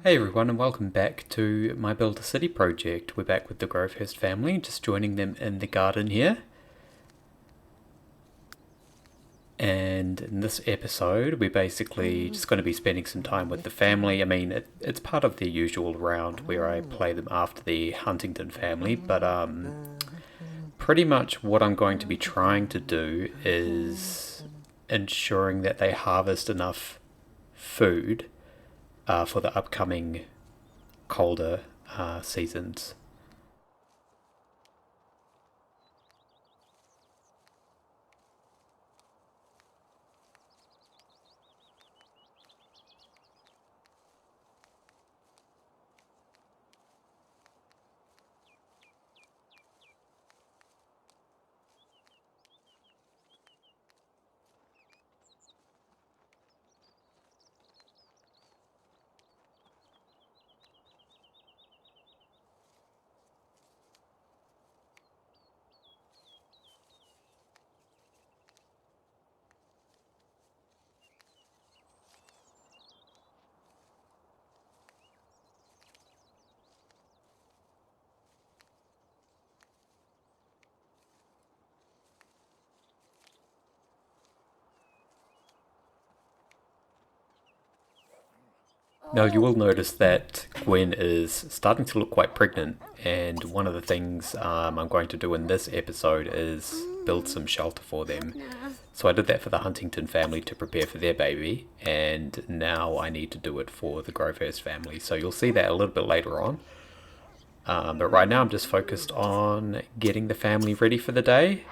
Hey everyone, and welcome back to my Build a City project. We're back with the Grovehurst family, just joining them in the garden here. And in this episode, we're basically just going to be spending some time with the family. I mean, it's part of the usual round where I play them after the Huntington family, but pretty much what I'm going to be trying to do is ensuring that they harvest enough food for the upcoming colder seasons. Now, you will notice that Gwen is starting to look quite pregnant, and one of the things I'm going to do in this episode is build some shelter for them. So I did that for the Huntington family to prepare for their baby, and now I need to do it for the Grovehurst family. So you'll see that a little bit later on. But right now I'm just focused on getting the family ready for the day.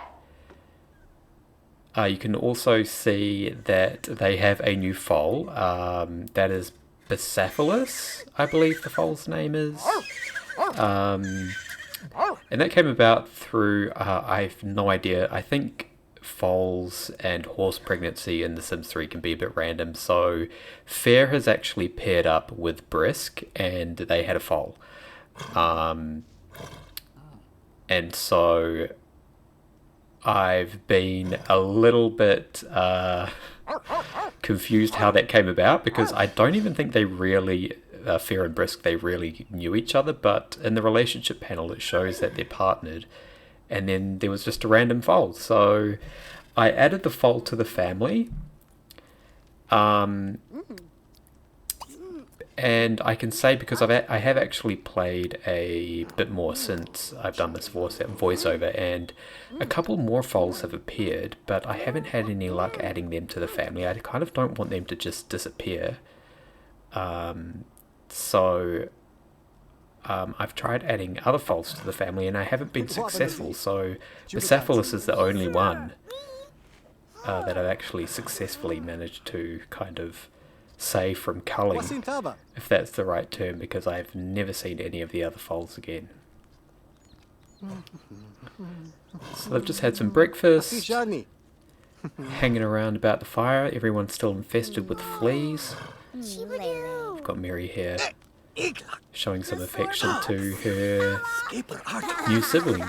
You can also see that they have a new foal. That is Bicephalus, I believe the foal's name is. And that came about through, I have no idea, I think foals and horse pregnancy in The Sims 3 can be a bit random. So Fair has actually paired up with Brisk and they had a foal. And so I've been a little bit confused how that came about because I don't even think they really, Fair and Brisk, they really knew each other. But in the relationship panel, it shows that they're partnered. And then there was just a random foal. So I added the foal to the family. And I can say, because I have actually played a bit more since I've done this voiceover, and a couple more foals have appeared, but I haven't had any luck adding them to the family. I kind of don't want them to just disappear. So I've tried adding other foals to the family, and I haven't been successful. So Bicephalus is the only one that I've actually successfully managed to kind of save from culling, if that's the right term, because I've never seen any of the other foals again. So they've just had some breakfast, hanging around about the fire. Everyone's still infested with fleas. We've got Mary here showing some affection to her new sibling.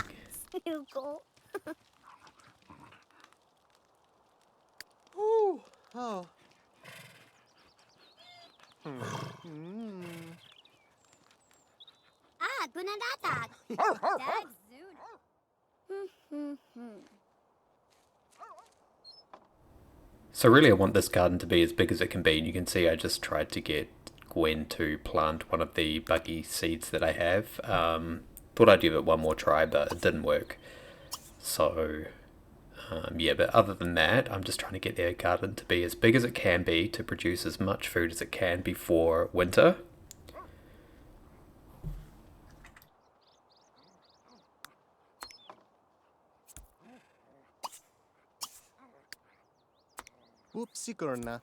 So really I want this garden to be as big as it can be, and you can see I just tried to get Gwen to plant one of the buggy seeds that I have. Thought I'd give it one more try, but it didn't work. So yeah, but other than that, I'm just trying to get their garden to be as big as it can be to produce as much food as it can before winter. Oopsie corner.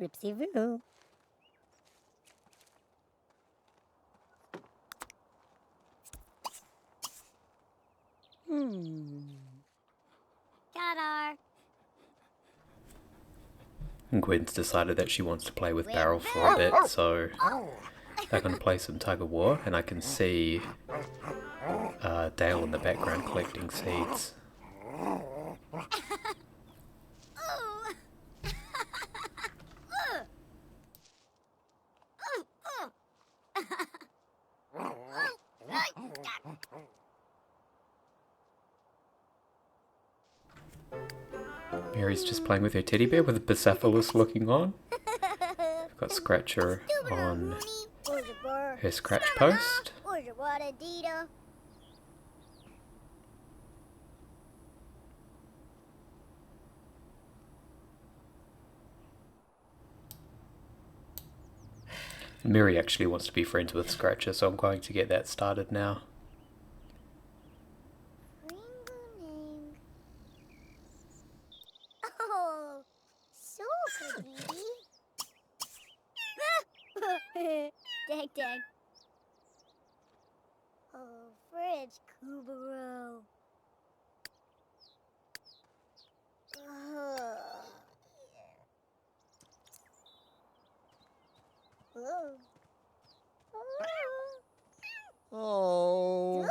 Ripsy Roo. Got And Gwen's decided that she wants to play with Barrel for a bit, so they're going to play some tug of war, and I can see Dale in the background collecting seeds. Mary's just playing with her teddy bear with Bucephalus looking on. I've got Scratcher on her scratch post. Mary actually wants to be friends with Scratcher, so I'm going to get that started now. Oh, so pretty. Dang, dang. Oh, Fridge Kubaro. Oh.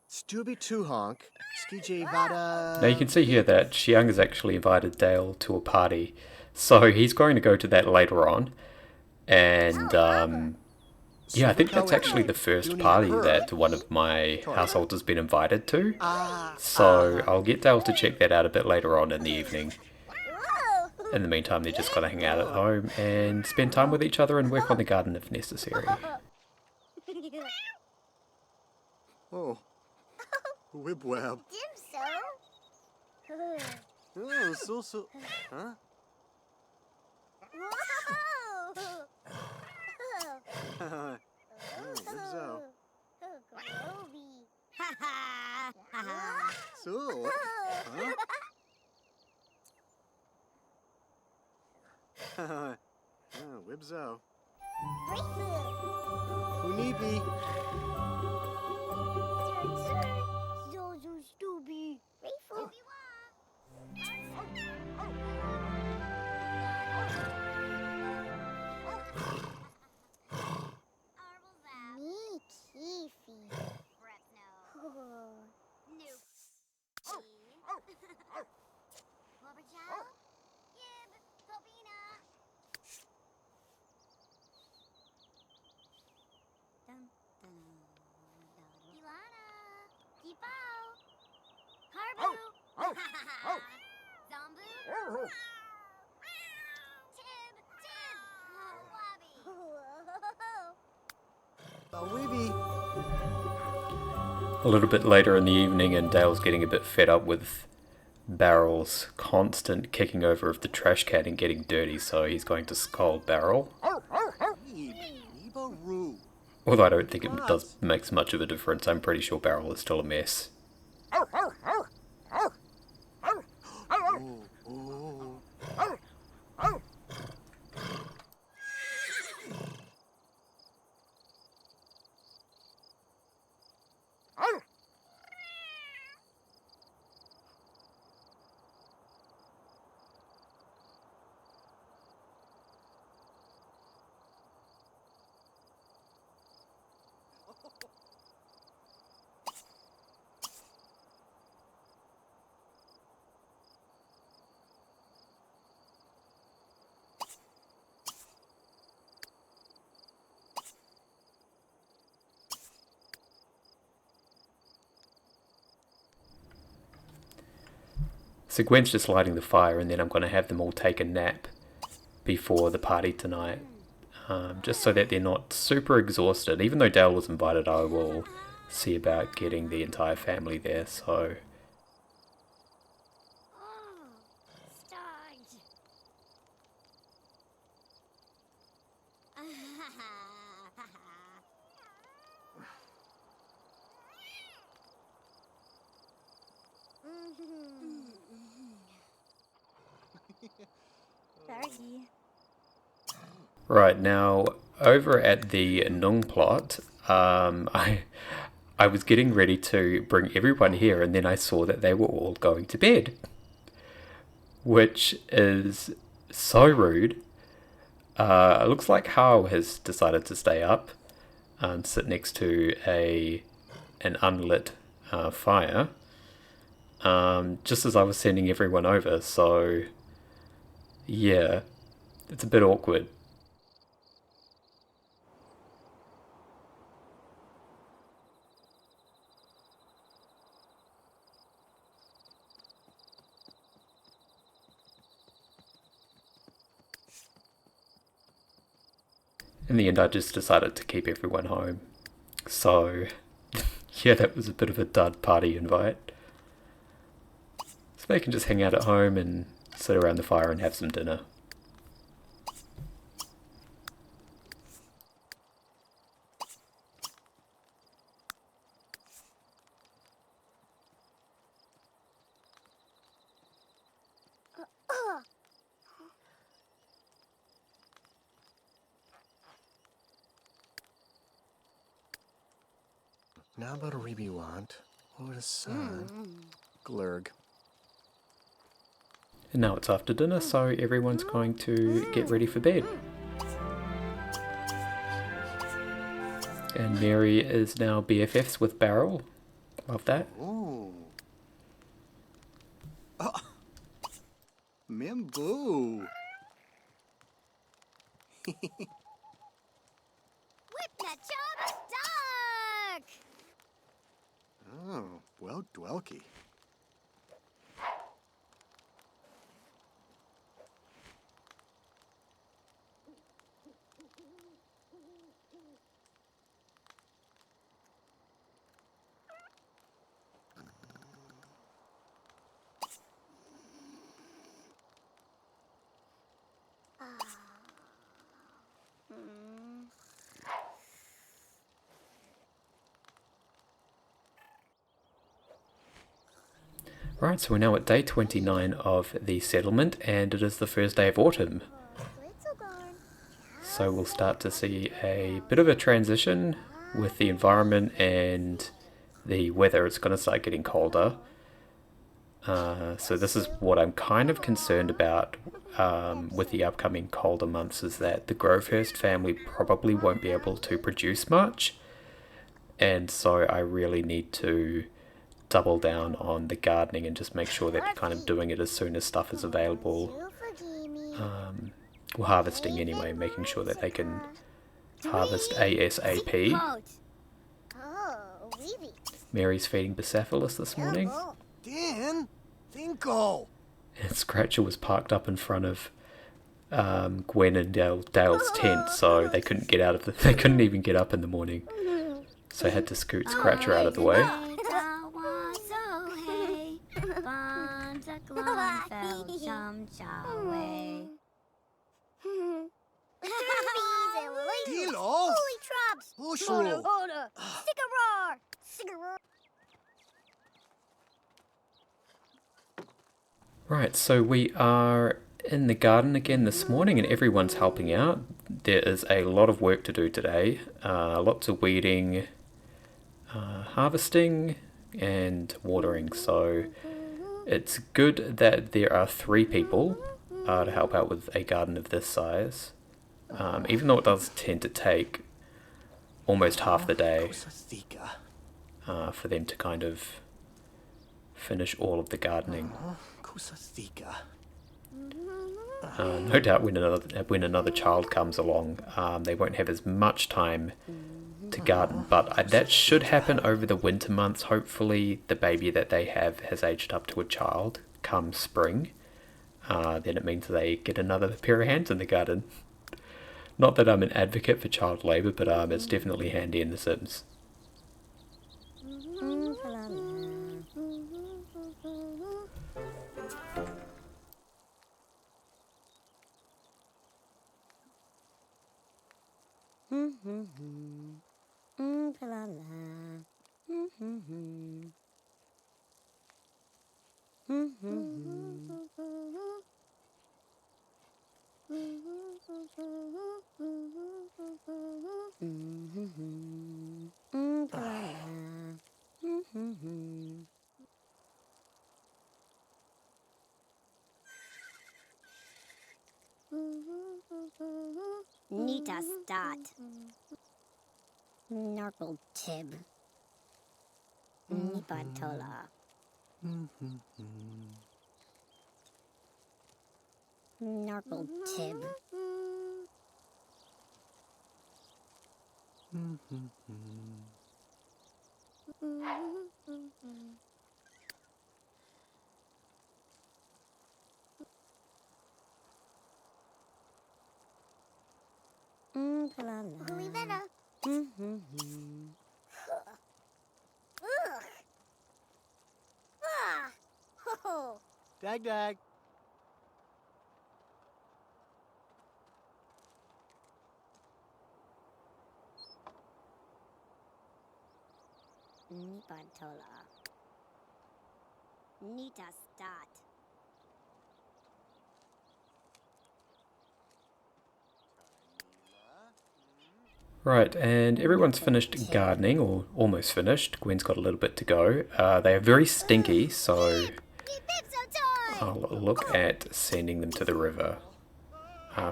Stubby Two Honk. Skij Vada. Now you can see here that Xiang has actually invited Dale to a party, so he's going to go to that later on. And yeah, I think that's actually the first party that one of my households has been invited to. So I'll get Dale to check that out a bit later on in the evening. In the meantime, they're just going to hang out at home and spend time with each other and work on the garden if necessary. Oh. Wibwab. Oh, so. Huh? Wibzo. So. Huh? Wibzo. Unibi. Zozo Stubby. Me Keefy. Wibi. A little bit later in the evening, and Dale's getting a bit fed up with Barrel's constant kicking over of the trash can and getting dirty, so he's going to scold Barrel. Although I don't think it does makes much of a difference. I'm pretty sure Barrel is still a mess. So Gwen's just lighting the fire, and then I'm going to have them all take a nap before the party tonight. Just so that they're not super exhausted. Even though Dale was invited, I will see about getting the entire family there, so... Sorry. Right, now, over at the Nung plot, I was getting ready to bring everyone here, and then I saw that they were all going to bed, which is so rude. It looks like Hao has decided to stay up and sit next to an unlit fire, just as I was sending everyone over, so yeah, it's a bit awkward. In the end, I just decided to keep everyone home. So, yeah, that was a bit of a dud party invite. So they can just hang out at home and sit around the fire and have some dinner. Now about a Reeby want. Or the sun. Glurg. And now it's after dinner, so everyone's going to get ready for bed. And Mary is now BFFs with Barrel. Love that. Ooh. Oh. Mimbu. Whip that chubby duck! Oh, well, Dwelky. Right, so we're now at day 29 of the settlement, and it is the first day of autumn. So we'll start to see a bit of a transition with the environment and the weather. It's going to start getting colder. So this is what I'm kind of concerned about with the upcoming colder months, is that the Grovehurst family probably won't be able to produce much. And so I really need to double down on the gardening and just make sure that we're kind of doing it as soon as stuff is available. Well, harvesting anyway, making sure that they can harvest ASAP. Oh, Weeby. Mary's feeding Bucephalus this morning. Dan! Finko! And Scratcher was parked up in front of Gwen and Dale's tent, so they couldn't get out of they couldn't even get up in the morning. So I had to scoot Scratcher out of the way. Dilo! Holy traps! Bushru! Order! Stick-a-roar! Stick-a-roar! Right, so we are in the garden again this morning and everyone's helping out. There is a lot of work to do today. Lots of weeding, harvesting and watering. So it's good that there are 3 people to help out with a garden of this size. Even though it does tend to take almost half the day for them to kind of finish all of the gardening. No doubt when another child comes along, they won't have as much time to garden, but that should happen over the winter months. Hopefully the baby that they have has aged up to a child come spring. Then it means they get another pair of hands in the garden. Not that I'm an advocate for child labour, but it's definitely handy in The Sims. Nita Stott. Narkle Tib. Nipantola. Narkle Tib. Olivetta. Ugh. Ah. Ho. Dag dag. Nipantola. Nita Stott. Right, and everyone's finished gardening, or almost finished. Gwen's got a little bit to go. They are very stinky, so I'll look at sending them to the river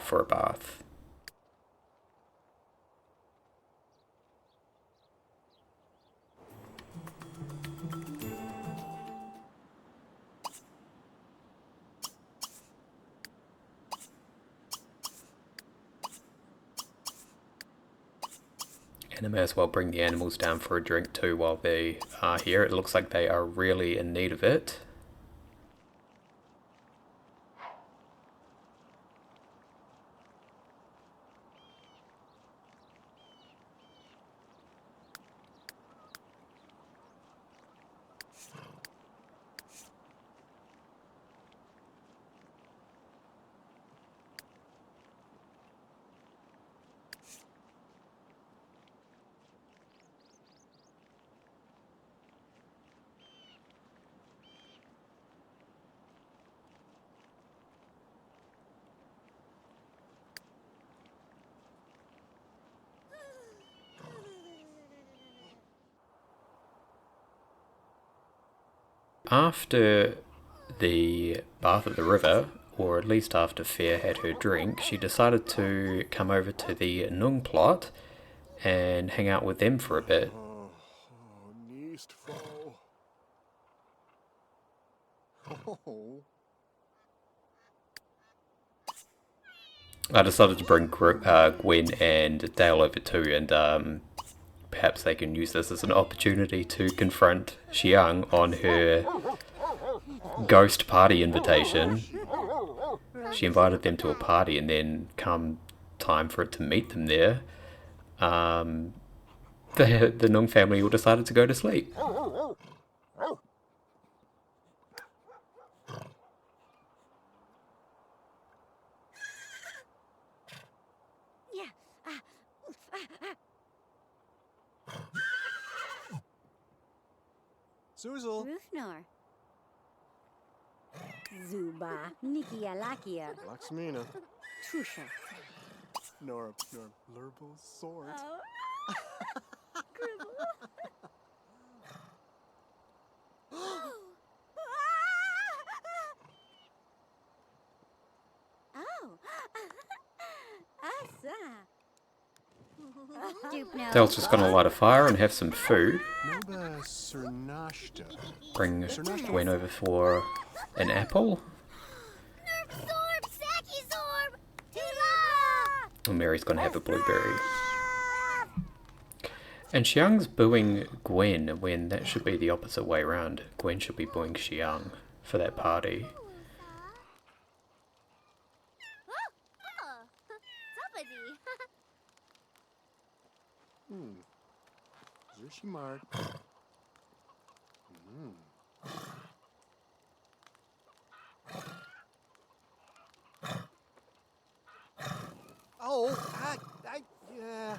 for a bath. And I may as well bring the animals down for a drink too while they are here. It looks like they are really in need of it. After the bath at the river, or at least after Fair had her drink, she decided to come over to the Nung plot and hang out with them for a bit. Oh. I decided to bring Gwen and Dale over too, and perhaps they can use this as an opportunity to confront Xiang on her ghost party invitation. She invited them to a party, and then come time for it to meet them there, the Nung family all decided to go to sleep. Suzel. Rufnor. Zuba. Nikia Lakia. Laxmina. Trusha. Nor Lurble Sword. Dale's just gonna light a fire and have some food. Noba Cernashta. Bring Gwen over for an apple. Zorb, Sacky Zorb! Tila! And Mary's gonna have a blueberry. And Xiang's booing Gwen when that should be the opposite way around. Gwen should be booing Xiang for that party. Zushimar. Oh, yeah.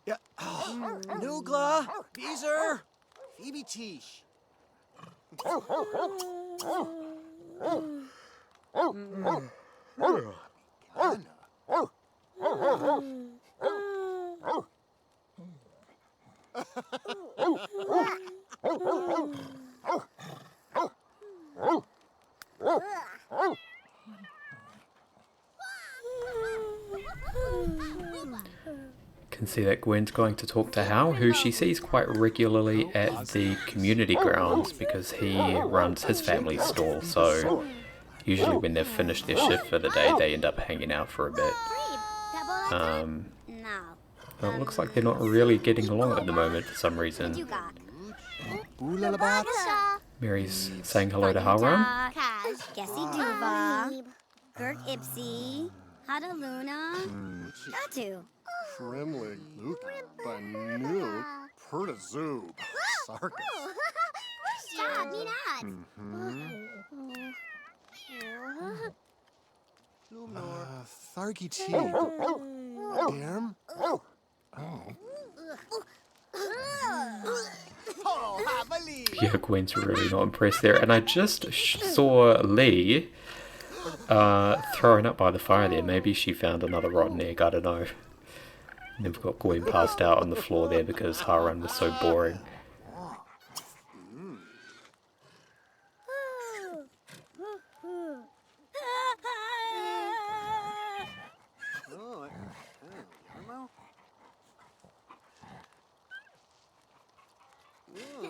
Yeah. Nugla, Beezer, Phoebe Tish. Can see that Gwen's going to talk to Hal, who she sees quite regularly at the community grounds because he runs his family's stall, so usually when they've finished their shift for the day they end up hanging out for a bit. No. Well, it looks like they're not really getting along at the moment for some reason. You got. Ooh-la-la-bats. Mary's saying hello to Halram. Gessie Duva. Gurk Ipsy. Hadaluna. Datu. Kremlig, Luke, Banuk, Pertazoob, Sarkis. Stop, Minad. Tharky T. Derm? Oh. Yeah, Gwen's really not impressed there. And I just saw Lee throwing up by the fire there. Maybe she found another rotten egg, I don't know. And then we've got Gwen passed out on the floor there because Haran was so boring.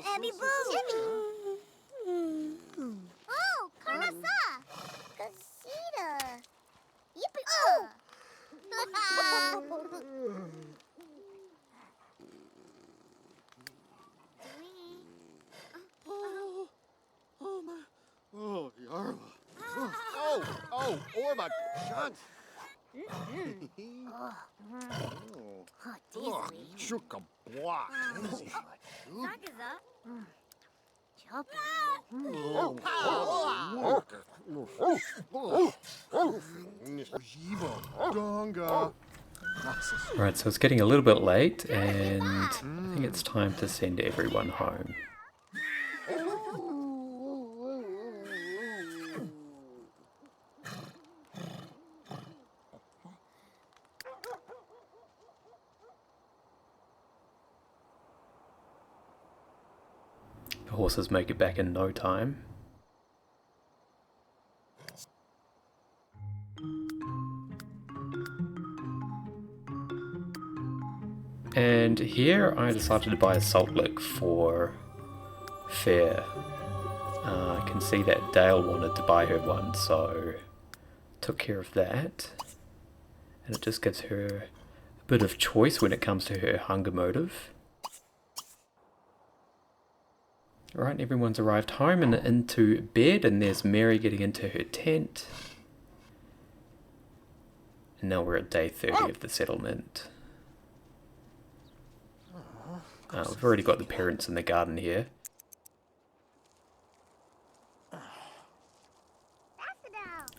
Abby Boo. Jimmy. Oh, Karnasa. Casita. Yippee. Oh. Oh, Yarma. Oh, Orba, shunt. Chuka block. Right, so it's getting a little bit late and I think it's time to send everyone home. The horses make it back in no time. And here I decided to buy a salt lick for Fair. I can see that Dale wanted to buy her one, so took care of that. And it just gives her a bit of choice when it comes to her hunger motive. Alright, everyone's arrived home and into bed, and there's Mary getting into her tent. And now we're at day 30 of the settlement. We've already got the parents in the garden here.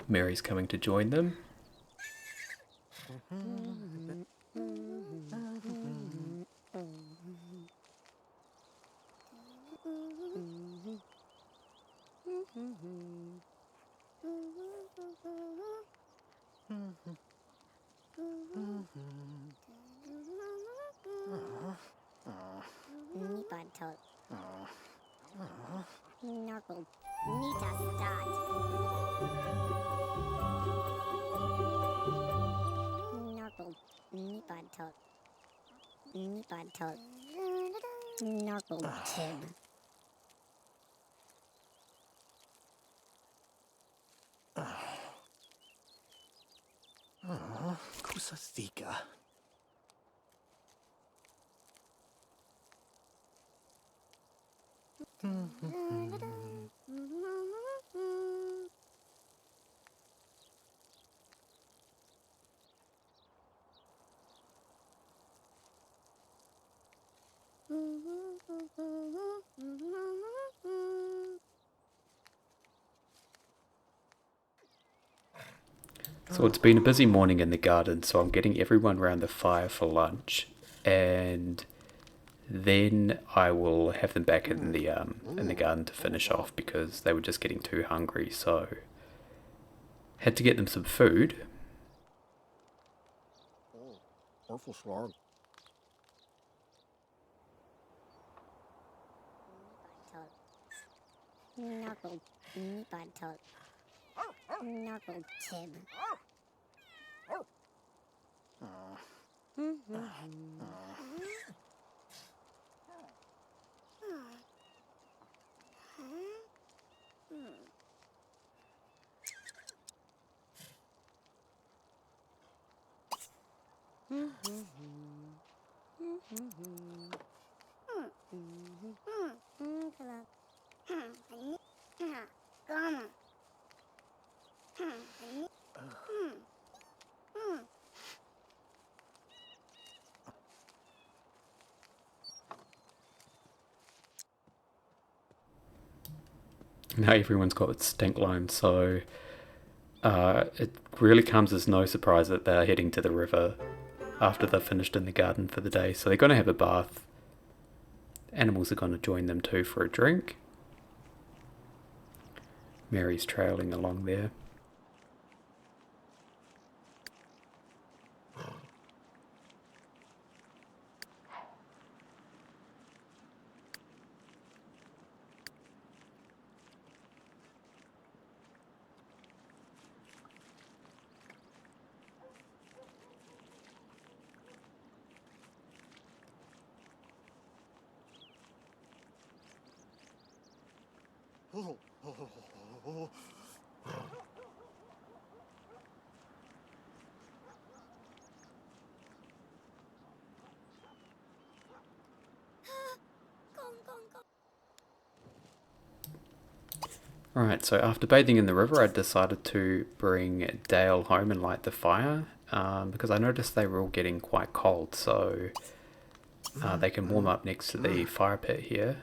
Mary's coming to join them. Nipantot. Knuckle. Nita stat. Knuckle. Nipantot. Nipantot. Knuckle tib. Kusathika. So it's been a busy morning in the garden, so I'm getting everyone around the fire for lunch, and then I will have them back in the garden to finish off because they were just getting too hungry. So had to get them some food. Awful slog. Knuckle, Meatbud Toad. Knuckle Tib. Now everyone's got stink lime, so it really comes as no surprise that they're heading to the river after they've finished in the garden for the day. So they're going to have a bath. Animals are going to join them too for a drink. Mary's trailing along there. Right, so after bathing in the river, I decided to bring Dale home and light the fire because I noticed they were all getting quite cold, so they can warm up next to the fire pit here.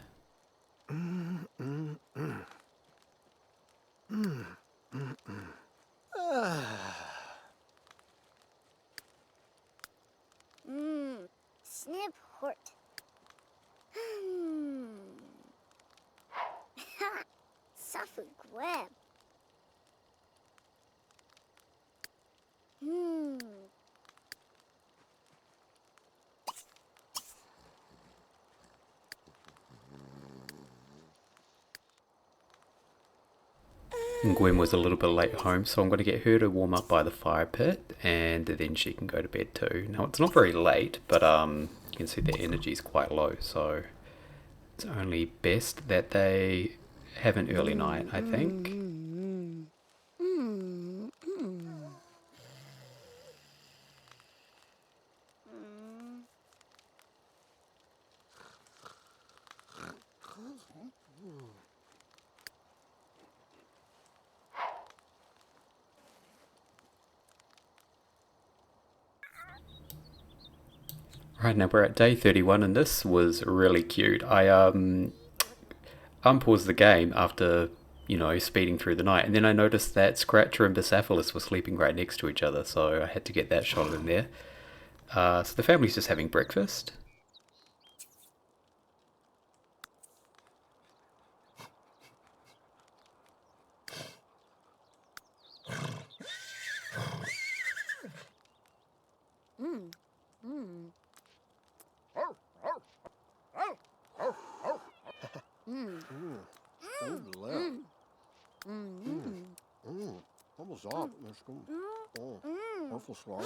Snip Hort. Safu Gweb. And Gwen was a little bit late home, so I'm going to get her to warm up by the fire pit, and then she can go to bed too. Now, it's not very late, but you can see their energy is quite low, so it's only best that they have an early night, I think. Right, now we're at day 31, and this was really cute. I unpaused the game after, speeding through the night, and then I noticed that Scratcher and Bicephalus were sleeping right next to each other, so I had to get that shot in there. So the family's just having breakfast. Almost off. Let's go. Awful slog.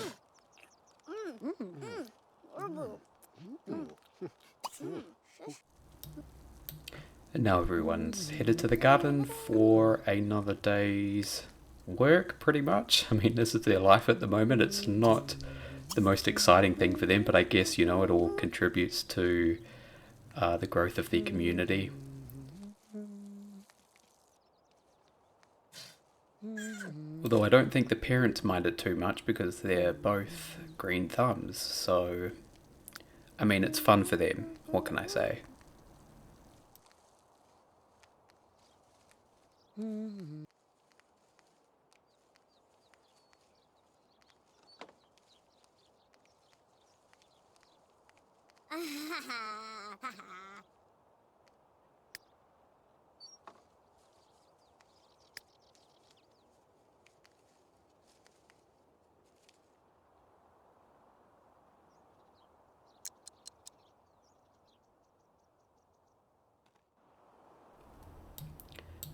And now everyone's headed to the garden for another day's work, pretty much. I mean, this is their life at the moment. It's not the most exciting thing for them, but I guess, it all contributes to the growth of the community. Although I don't think the parents mind it too much because they're both green thumbs, so I mean, it's fun for them. What can I say?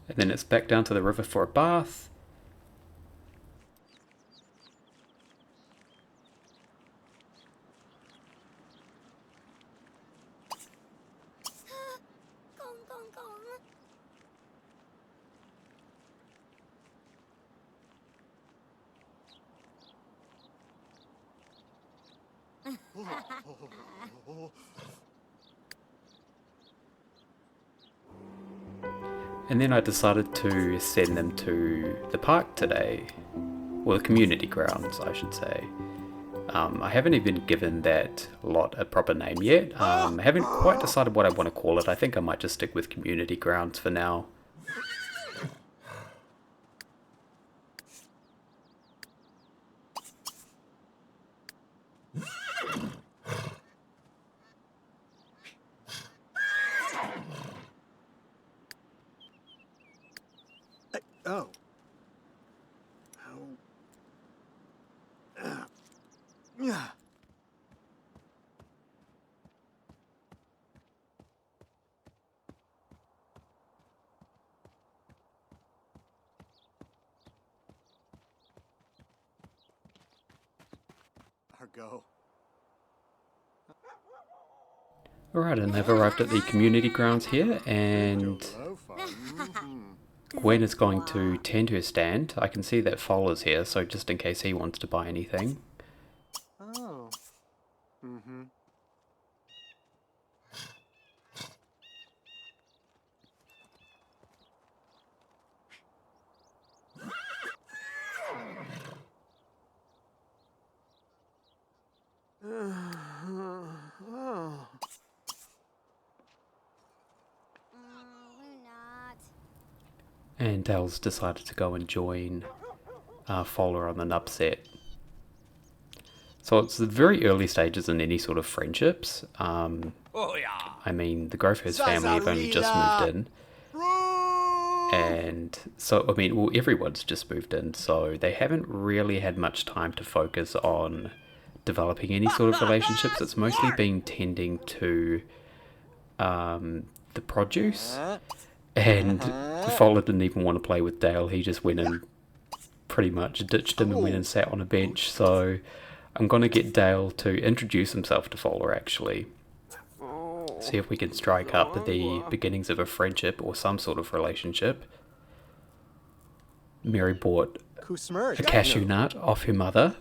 And then it's back down to the river for a bath. Gong, gong, gong. And then I decided to send them to the park today. Well, the community grounds, I should say. I haven't even given that lot a proper name yet. I haven't quite decided what I want to call it. I think I might just stick with community grounds for now. Oh. Yeah. Go. Alright, and they've arrived at the community grounds here, and Gwen is going to tend her stand. I can see that Foal is here, so just in case he wants to buy anything. Oh. Mm-hmm. We're not. And Dale's decided to go and join Fowler on the nub set. So it's the very early stages in any sort of friendships. I mean, the Grofers family have only just moved in. And so, I mean, well, everyone's just moved in, so they haven't really had much time to focus on developing any sort of relationships. It's mostly been tending to the produce. And Fowler didn't even want to play with Dale. He just went and pretty much ditched him and went and sat on a bench. So I'm going to get Dale to introduce himself to Fowler, actually. See if we can strike up the beginnings of a friendship or some sort of relationship. Mary bought a cashew nut off her mother,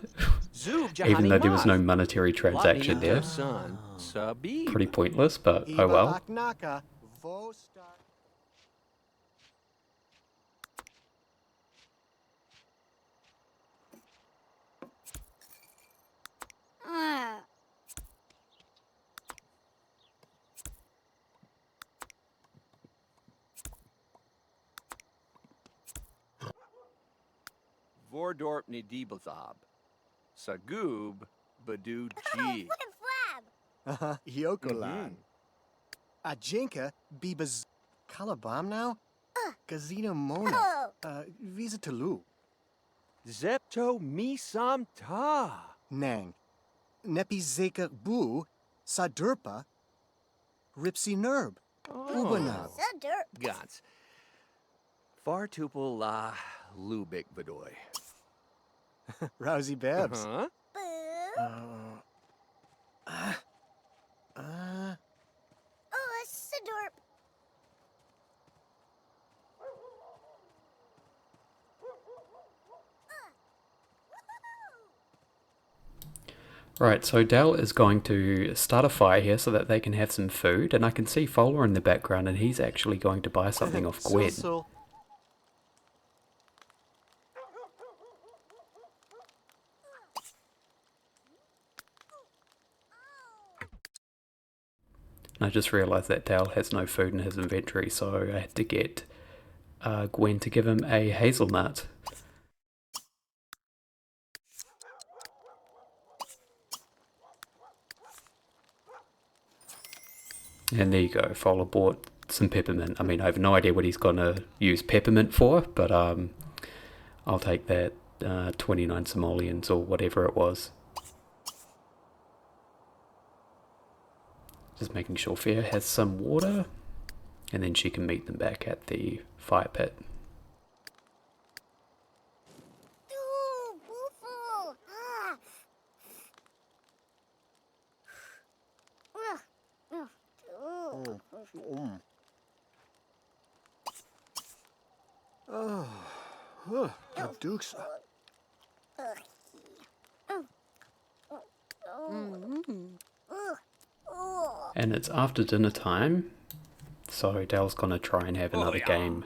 even though there was no monetary transaction there. Pretty pointless, but oh well. Vordorp ni Diebelzab. Sagoob Badu G. Flab. Yokolan. Ajinka Bibas Kalabam now? Gazina Mona. Visa Tulu. Zepto mi sam ta. Nang. Nepi Zeka Bu. Sadurpa. Ripsy Nerb. Ubanab. So dirt. Gans. Fartupel la Lubik Bedoy. Rousey Babs. Huh? Boo. Oh, a Sidorp. Right, so Dale is going to start a fire here so that they can have some food, and I can see Fowler in the background, and he's actually going to buy something off Gwen. And I just realised that Dale has no food in his inventory, so I had to get Gwen to give him a hazelnut. And there you go, Fowler bought some peppermint. I mean, I have no idea what he's going to use peppermint for, but I'll take that 29 simoleons or whatever it was. Just making sure Fair has some water, and then she can meet them back at the fire pit. Ooh, Boofo. Ah. Ugh. Ugh. Ooh. Dukes. And it's after dinner time, so Dale's gonna try and have another game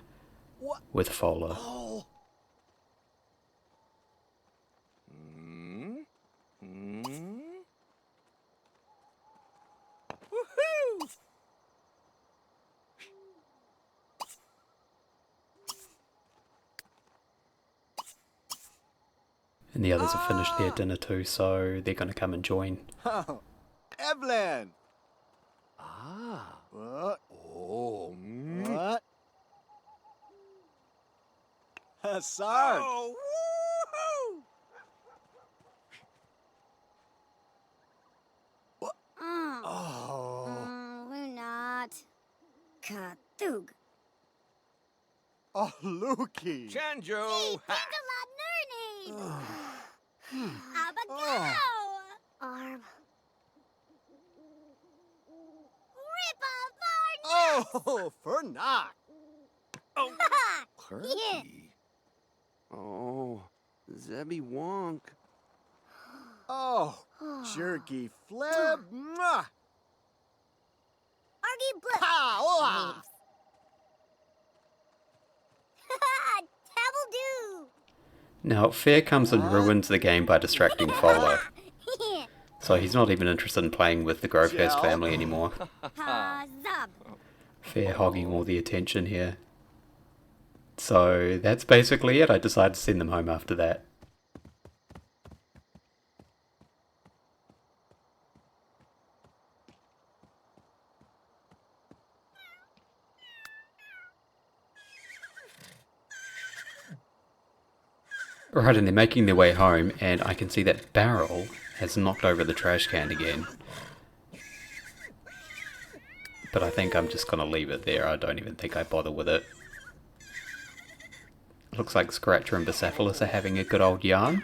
with Fowler. Woohoo! And the others have finished their dinner too, so they're gonna come and join. Oh, Evelyn. Ah. What? Oh. What? Sarge. Oh, woohoo! Oh. We're not. Katug. Oh, Lukey. Chanjo! Ha! Think a lot learning. Abago. Arm. Rip off our Oh, for knock. Oh, Ha! Kirby. Oh, Zebby Wonk. Oh, jerky flip. Mwah. Argy blip. Pow. Tabble do. Now, Fair comes and ruins the game by distracting Fowler, so he's not even interested in playing with the Grovehurst Gel. family anymore. Zub. Fair hogging all the attention here. So that's basically it. I decided to send them home after that. Right, and they're making their way home, and I can see that Barrel has knocked over the trash can again. But I think I'm just going to leave it there. I don't even think I bother with it. Looks like Scratcher and Bicephalus are having a good old yarn.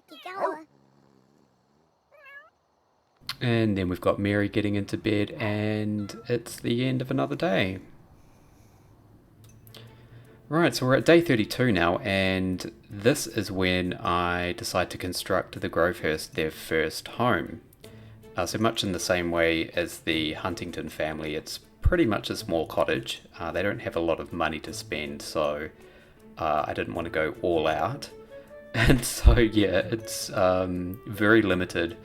Gigawa. And then we've got Mary getting into bed, and it's the end of another day. Right, so we're at day 32 now, and this is when I decide to construct the Grovehurst their first home. So much in the same way as the Huntington family, it's pretty much a small cottage. They don't have a lot of money to spend, so I didn't want to go all out. And so, yeah, it's very limited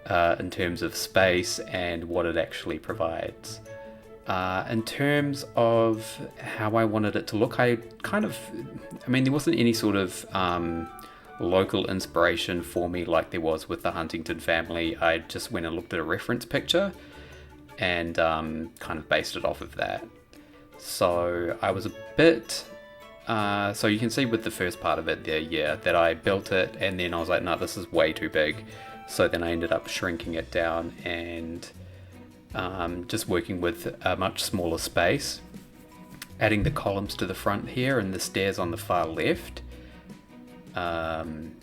in terms of space and what it actually provides. In terms of how I wanted it to look, there wasn't any sort of local inspiration for me like there was with the Huntington family. I just went and looked at a reference picture and kind of based it off of that. So I was a bit... so you can see with the first part of it there, yeah, that I built it and then I was like, no, this is way too big. So then I ended up shrinking it down and just working with a much smaller space, adding the columns to the front here and the stairs on the far left. And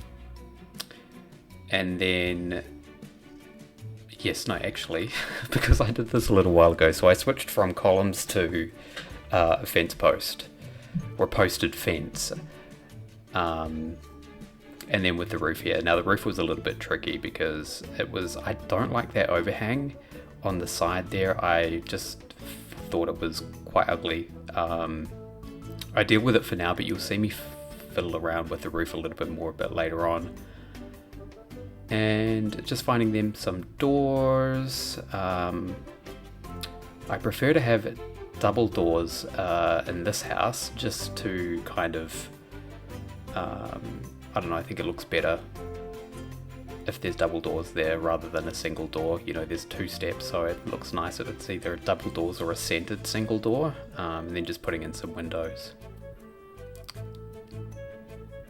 then, yes, no, actually, because I did this a little while ago, so I switched from columns to a fence post, or posted fence. and then with the roof here. Now the roof was a little bit tricky because I don't like that overhang on the side there. I just thought it was quite ugly. I deal with it for now, but you'll see me fiddle around with the roof a little bit more a bit later on. And just finding them some doors. I prefer to have double doors in this house just to kind of, I don't know, I think it looks better if there's double doors there rather than a single door. You know, there's 2 steps, so it looks nice if it's either double doors or a centered single door, and then just putting in some windows.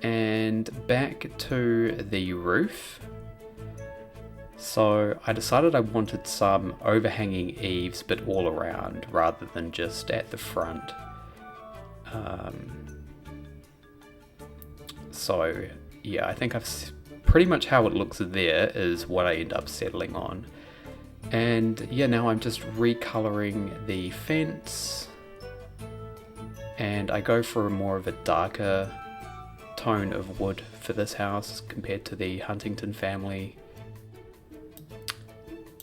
And back to the roof. So I decided I wanted some overhanging eaves, but all around rather than just at the front. So yeah, I think pretty much how it looks there is what I end up settling on. And yeah, now I'm just recoloring the fence, and I go for more of a darker tone of wood for this house compared to the Huntington family.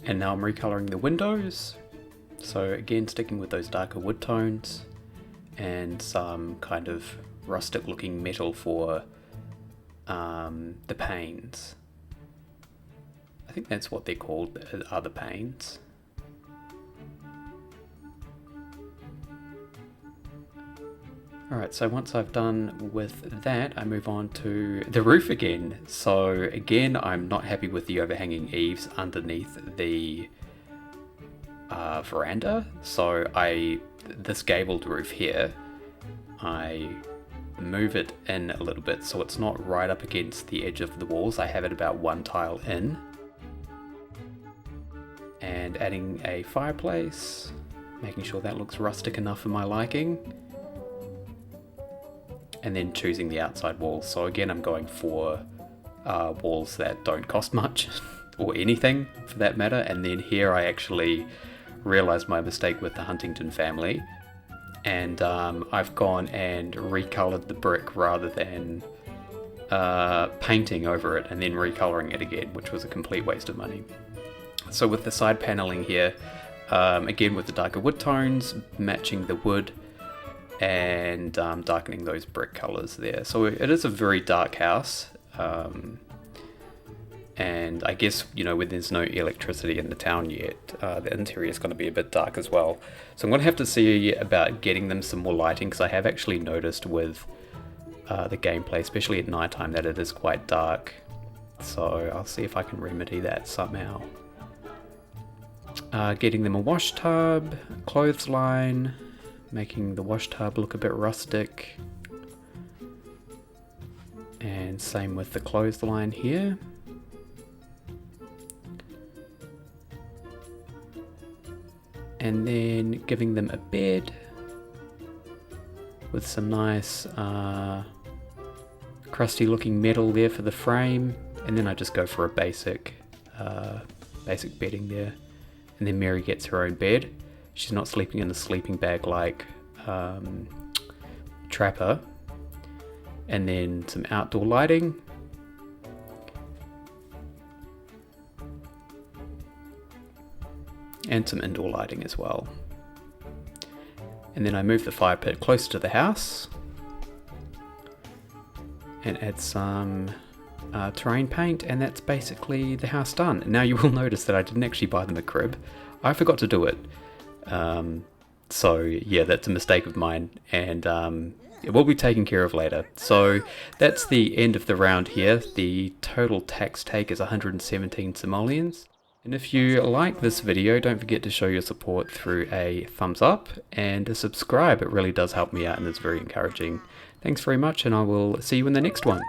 And now I'm recoloring the windows, so again sticking with those darker wood tones, and some kind of rustic looking metal for the panes. I think that's what they're called, are the panes. Alright, so once I've done with that, I move on to the roof again. So again, I'm not happy with the overhanging eaves underneath the veranda. So this gabled roof here, I move it in a little bit so it's not right up against the edge of the walls. I have it about 1 tile in. And adding a fireplace, making sure that looks rustic enough for my liking. And then choosing the outside walls. So again, I'm going for walls that don't cost much, or anything for that matter. And then here I actually realized my mistake with the Huntington family. And I've gone and recolored the brick rather than painting over it and then recoloring it again, which was a complete waste of money. So with the side paneling here, again with the darker wood tones, matching the wood, and darkening those brick colors there. So it is a very dark house, and I guess, you know, when there's no electricity in the town yet, the interior is going to be a bit dark as well. So I'm going to have to see about getting them some more lighting, because I have actually noticed with the gameplay, especially at nighttime, that it is quite dark. So I'll see if I can remedy that somehow. Getting them a wash tub, clothesline, making the wash tub look a bit rustic, and same with the clothesline here. And then giving them a bed with some nice crusty looking metal there for the frame, and then I just go for a basic bedding there. And then Mary gets her own bed. She's not sleeping in a sleeping bag like Trapper. And then some outdoor lighting. And some indoor lighting as well. And then I move the fire pit closer to the house. And add some terrain paint, and that's basically the house done. Now you will notice that I didn't actually buy them a crib. I forgot to do it. So yeah, that's a mistake of mine, and it will be taken care of later. So that's the end of the round here. The total tax take is 117 simoleons. And if you like this video, don't forget to show your support through a thumbs up and a subscribe. It really does help me out and is very encouraging. Thanks very much, and I will see you in the next one.